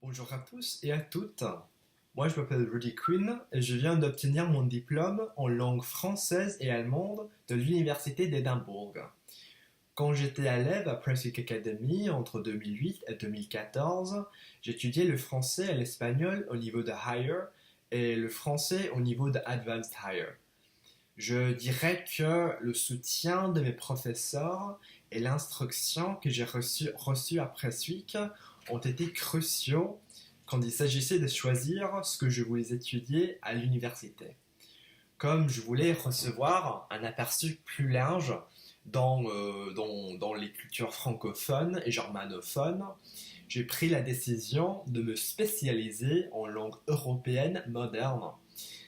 Bonjour à tous et à toutes. Moi, je m'appelle Rudy Quinn et je viens d'obtenir mon diplôme en langue française et allemande de l'Université d'Édimbourg. Quand j'étais élève à Brunswick Academy entre 2008 et 2014, j'étudiais le français et l'espagnol au niveau de Higher et le français au niveau de Advanced Higher. Je dirais que le soutien de mes professeurs et l'instruction que j'ai reçue après Swick ont été cruciaux quand il s'agissait de choisir ce que je voulais étudier à l'université. Comme je voulais recevoir un aperçu plus large dans les cultures francophones et germanophones, j'ai pris la décision de me spécialiser en langue européenne moderne.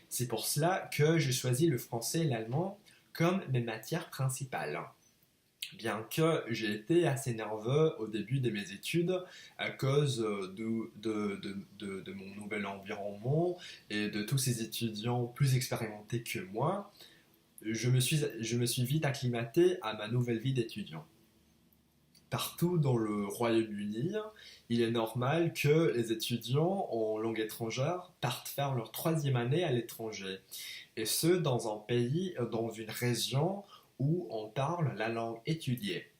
C'est pour cela que j'ai choisi le français et l'allemand comme mes matières principales. Bien que j'ai été assez nerveux au début de mes études à cause de mon nouvel environnement et de tous ces étudiants plus expérimentés que moi, je me suis vite acclimaté à ma nouvelle vie d'étudiant. Partout dans le Royaume-Uni, il est normal que les étudiants en langue étrangère partent faire leur troisième année à l'étranger. Et ce, dans un pays, dans une région où on parle la langue étudiée.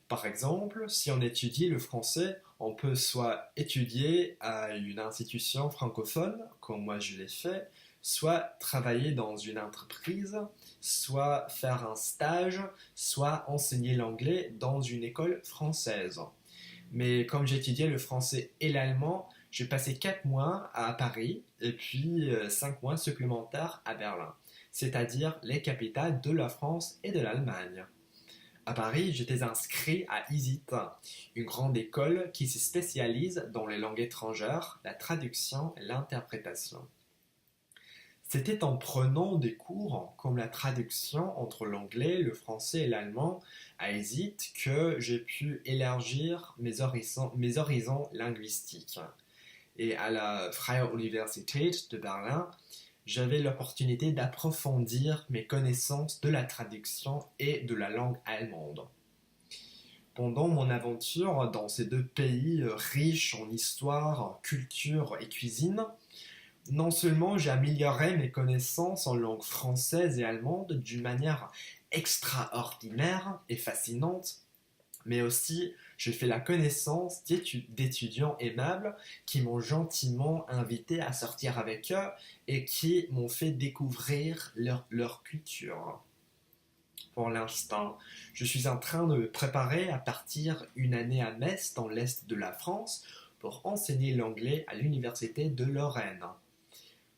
Par exemple, si on étudie le français, on peut soit étudier à une institution francophone, comme moi je l'ai fait, soit travailler dans une entreprise, soit faire un stage, soit enseigner l'anglais dans une école française. Mais comme j'étudiais le français et l'allemand, j'ai passé 4 mois à Paris et puis 5 mois supplémentaires à Berlin, c'est-à-dire les capitales de la France et de l'Allemagne. À Paris, j'étais inscrit à ISIT, une grande école qui se spécialise dans les langues étrangères, la traduction et l'interprétation. C'était en prenant des cours comme la traduction entre l'anglais, le français et l'allemand à ISIT que j'ai pu élargir mes horizons linguistiques. Et à la Freie Universität de Berlin, j'avais l'opportunité d'approfondir mes connaissances de la traduction et de la langue allemande. Pendant mon aventure dans ces deux pays riches en histoire, culture et cuisine, non seulement j'ai amélioré mes connaissances en langue française et allemande d'une manière extraordinaire et fascinante, mais aussi j'ai fait la connaissance d'étudiants aimables qui m'ont gentiment invité à sortir avec eux et qui m'ont fait découvrir leur culture. Pour l'instant, je suis en train de me préparer à partir une année à Metz dans l'est de la France pour enseigner l'anglais à l'université de Lorraine.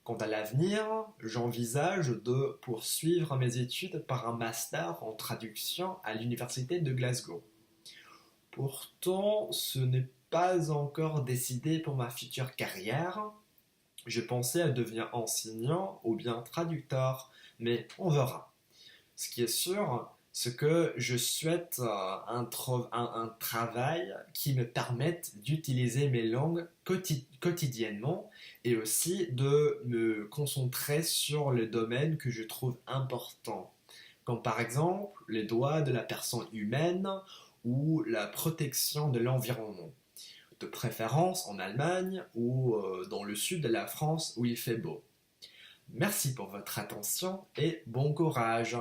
Quant à l'avenir, j'envisage de poursuivre mes études par un master en traduction à l'université de Glasgow. Pourtant, ce n'est pas encore décidé pour ma future carrière. Je pensais à devenir enseignant ou bien traducteur, mais on verra. Ce qui est sûr, c'est que je souhaite un travail qui me permette d'utiliser mes langues quotidiennement et aussi de me concentrer sur les domaines que je trouve importants, comme par exemple les droits de la personne humaine ou la protection de l'environnement, de préférence en Allemagne ou dans le sud de la France où il fait beau. Merci pour votre attention et bon courage.